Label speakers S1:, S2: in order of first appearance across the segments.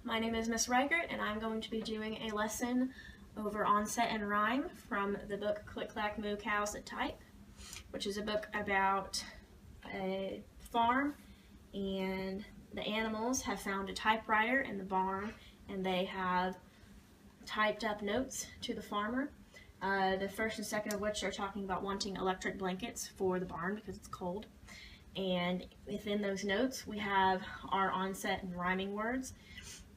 S1: My name is Miss Reichert, and I'm going to be doing a lesson over Onset and Rhyme from the book Click, Clack, Moo, Cows That Type, which is a book about a farm, and the animals have found a typewriter in the barn, and they have typed up notes to the farmer. The first and second of which are talking about wanting electric blankets for the barn because it's cold. And within those notes we have our onset and rhyming words,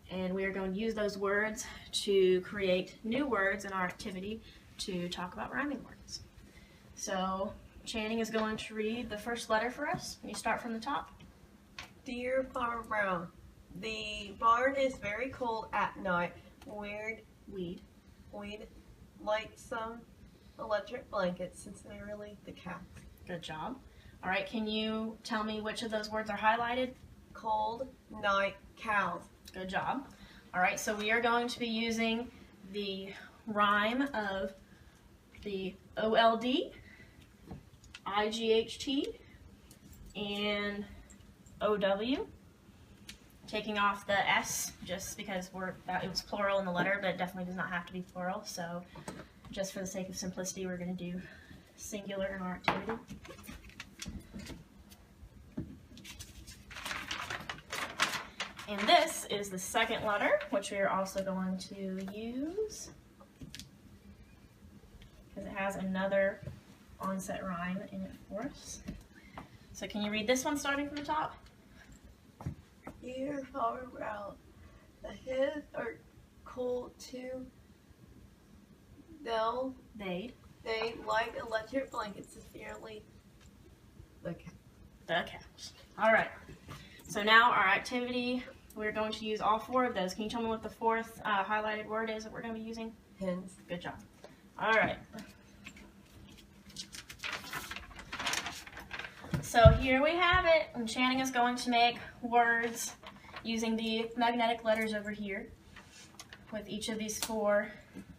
S1: and we are going to use those words to create new words in our activity to talk about rhyming words. So Channing is going to read the first letter for us. Can you start from the top?
S2: Dear Farmer Brown, the barn is very cold at night. We'd like some electric blankets, sincerely, the cow.
S1: Good job. All right, can you tell me which of those words are highlighted?
S2: Cold night cows.
S1: Good job. All right, so we are going to be using the rhyme of the OLD, IGHT, and OW, taking off the S just because it was plural in the letter, but it definitely does not have to be plural. So just for the sake of simplicity, we're going to do singular in our activity. And this is the second letter, which we are also going to use because it has another onset rhyme in it for us. So can you read this one starting from the top?
S2: Dear Farmer Brown, the hens are cold too. They like electric blankets, sincerely, the cow.
S1: The cows. All right. So now our activity, we're going to use all four of those. Can you tell me what the fourth highlighted word is that we're going to be using?
S2: Hens.
S1: Good job. All right. So here we have it, and Channing is going to make words using the magnetic letters over here with each of these four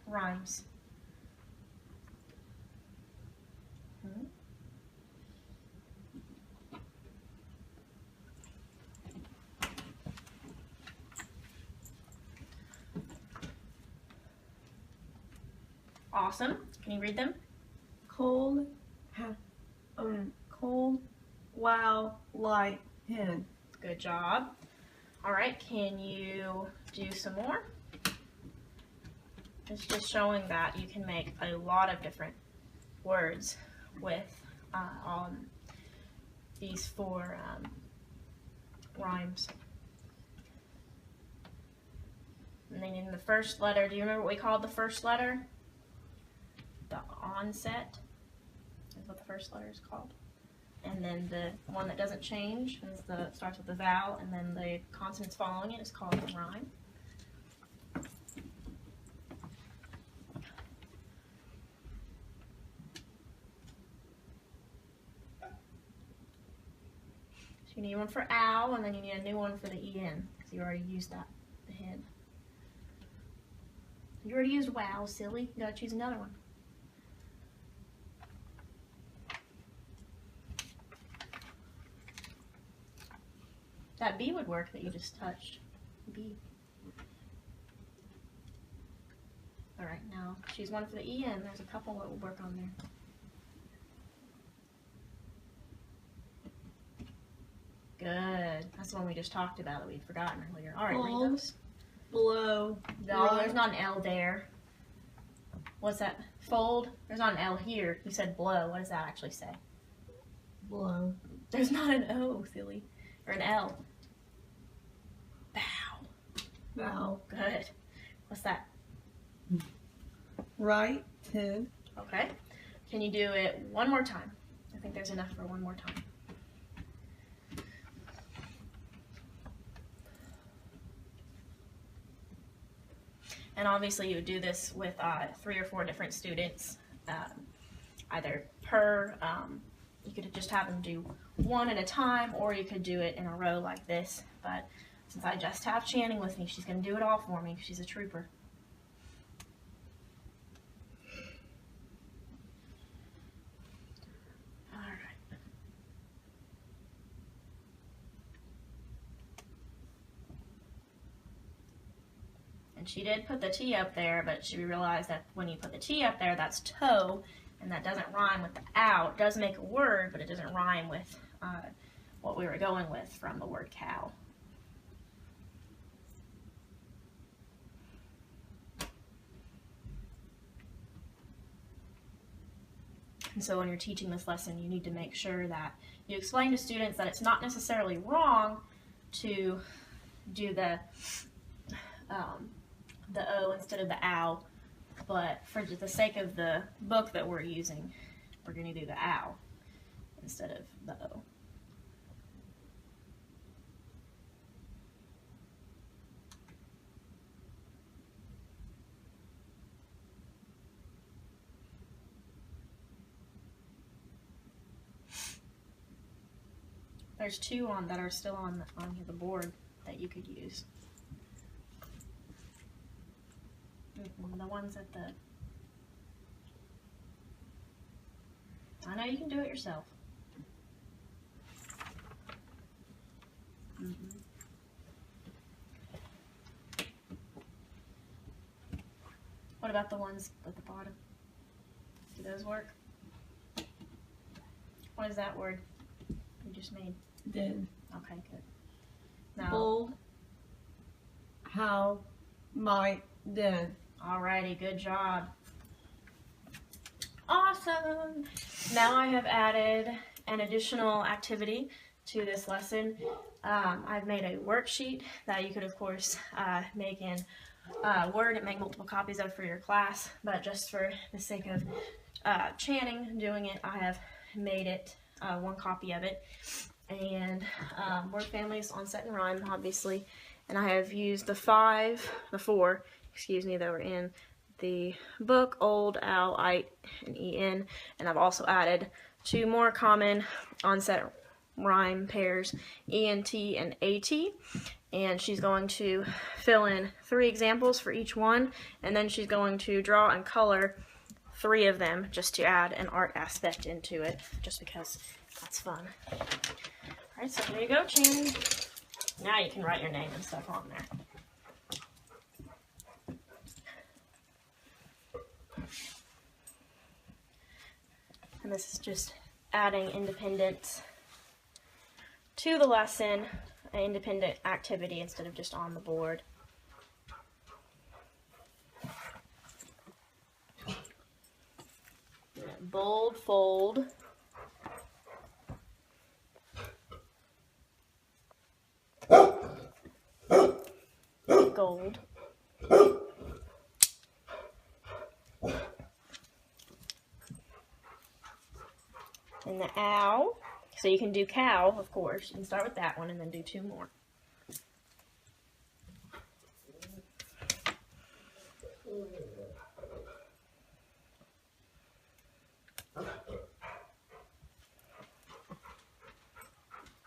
S1: rhymes. Awesome. Can you read them?
S2: Cold, wow, light, hen.
S1: Good job. All right, can you do some more? It's just showing that you can make a lot of different words with these four rhymes. And then in the first letter, do you remember what we called the first letter? The onset is what the first letter is called. And then the one that doesn't change is starts with the vowel, and then the consonants following it is called the rhyme. So you need one for ow, and then you need a new one for the en, because you already used that, the head. You already used wow, silly. You gotta choose another one. That B would work that you just touched. B. All right, now choose one for the en. There's a couple that will work on there. Good. That's the one we just talked about that we'd forgotten earlier. All right, read those.
S2: Blow.
S1: No, there's not an L there. What's that? Fold? There's not an L here. You said blow. What does that actually say?
S2: Blow.
S1: There's not an O, silly. Or an L.
S2: Bow.
S1: Good. What's that?
S2: Right, hen.
S1: Okay. Can you do it one more time? I think there's enough for one more time. And obviously you would do this with 3 or 4 different students, either per, you could just have them do one at a time, or you could do it in a row like this. But since I just have Channing with me, she's going to do it all for me. She's a trooper. All right. And she did put the T up there, but she realized that when you put the T up there, that's toe, and that doesn't rhyme with the ow. It does make a word, but it doesn't rhyme with what we were going with from the word cow. And so when you're teaching this lesson, you need to make sure that you explain to students that it's not necessarily wrong to do the O instead of the ow, but for the sake of the book that we're using, we're going to do the ow instead of the O. There's two that are still on the board that you could use. The ones at the... I know you can do it yourself. What about the ones at the bottom? Do those work? What is that word you just made?
S2: Then.
S1: Okay, good. Now,
S2: Bold. How. Might. Then.
S1: Alrighty, good job. Awesome! Now I have added an additional activity to this lesson. I've made a worksheet that you could, of course, make in Word and make multiple copies of for your class, but just for the sake of Channing doing it, I have made it one copy of it. And word families, onset and rhyme, obviously. And I have used the four, that were in the book, old, owl, ite, and en. And I've also added two more common onset rhyme pairs, ent and at. And she's going to fill in 3 examples for each one, and then she's going to draw and color 3 of them just to add an art aspect into it, just because that's fun. Alright, so there you go, Channing. Now you can write your name and stuff on there. And this is just adding independence to the lesson, an independent activity instead of just on the board. Bold, fold. Gold. And the ow. So you can do cow, of course. You can start with that one and then do 2 more.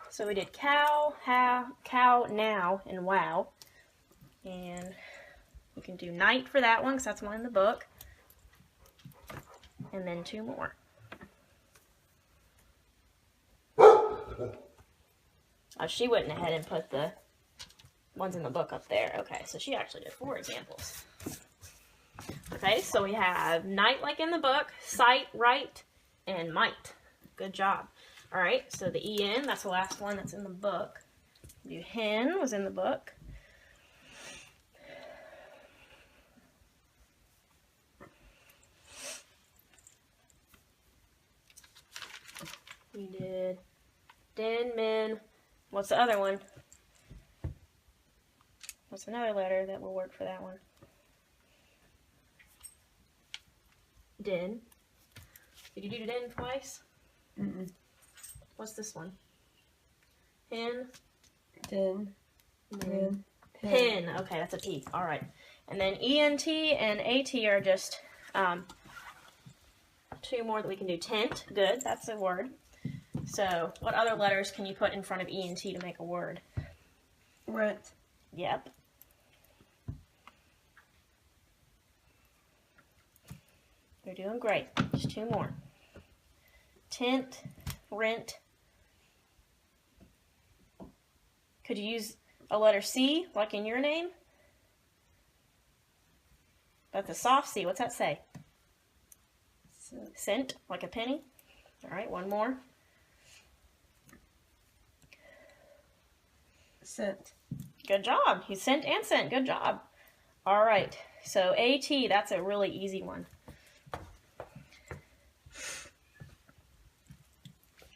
S1: So we did cow, cow, now, and wow. And you can do night for that one because that's one in the book. And then 2 more. Oh, she went ahead and put the ones in the book up there. Okay, so she actually did 4 examples. Okay, so we have night like in the book, sight, right, and might. Good job. All right, so the en, that's the last one that's in the book. Do hen was in the book. We did den, men. What's the other one? What's another letter that will work for that one? Den. Did you do den twice?
S2: Mm-mm.
S1: What's this one? Hen.
S2: Den.
S1: Pen. Pen. Okay, that's a P. All right. And then ENT and AT are just 2 more that we can do. Tent. Good. That's a word. So, what other letters can you put in front of ENT to make a word?
S2: Rent.
S1: Yep. You're doing great. Just 2 more. Tent, rent. Could you use a letter C, like in your name? That's a soft C. What's that say?
S2: Cent.
S1: Cent, like a penny. All right, one more.
S2: Cent.
S1: Good job. You sent and sent. Good job. All right. So AT, that's a really easy one.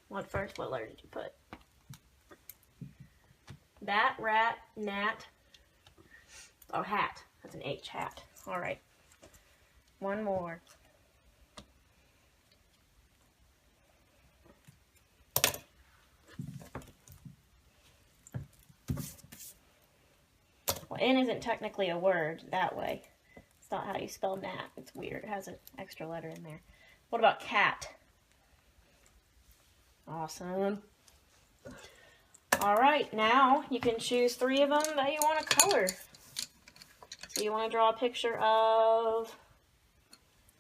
S1: What letter did you put? Bat, rat, gnat. Oh, hat. That's an H, hat. All right. One more. Well, N isn't technically a word that way. It's not how you spell gnat. It's weird. It has an extra letter in there. What about cat? Awesome. All right, now you can choose 3 of them that you want to color. So you want to draw a picture of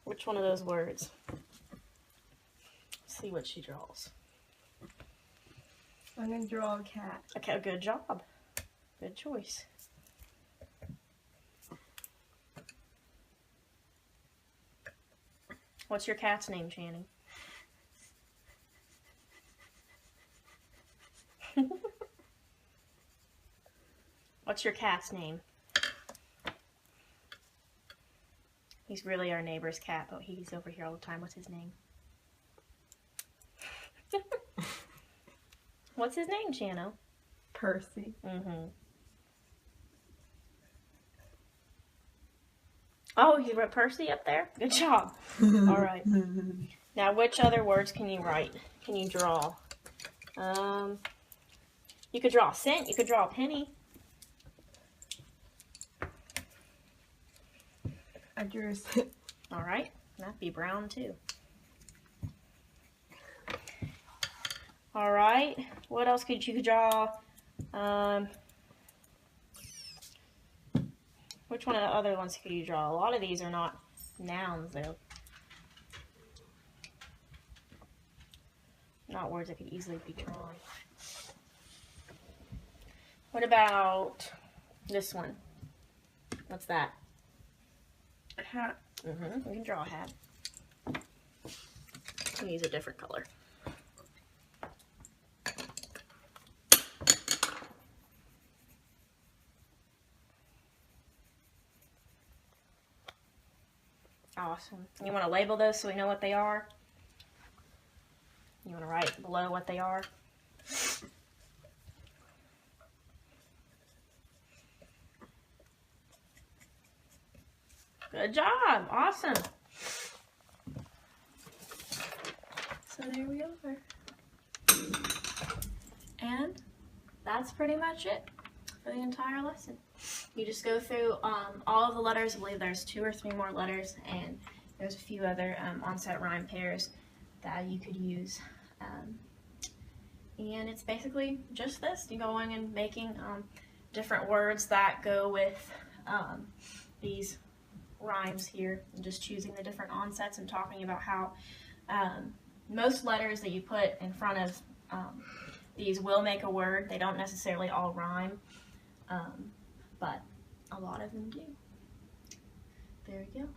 S1: which one of those words? Let's see what she draws.
S2: I'm going to draw a cat.
S1: Okay, good job. Good choice. What's your cat's name, Channing? What's your cat's name? He's really our neighbor's cat, but he's over here all the time. What's his name? What's his name, Chano?
S2: Percy.
S1: Mm-hmm. Oh, you wrote Percy up there? Good job. All right. Now, which other words can you write? Can you draw? You could draw a cent. You could draw a penny.
S2: I drew a cent.
S1: All right. That'd be brown, too. All right. What else could you draw? Which one of the other ones could you draw? A lot of these are not nouns, though. Not words that could easily be drawn. What about this one? What's that?
S2: A hat.
S1: We can draw a hat. We'll use a different color. Awesome. You want to label those so we know what they are? You want to write below what they are? Good job. Awesome.
S2: So there we are.
S1: And that's pretty much it for the entire lesson. You just go through all of the letters. I believe there's 2 or 3 more letters, and there's a few other onset rhyme pairs that you could use. And it's basically just this. You're going and making different words that go with these rhymes here, and just choosing the different onsets and talking about how most letters that you put in front of these will make a word. They don't necessarily all rhyme, but a lot of them do. There we go.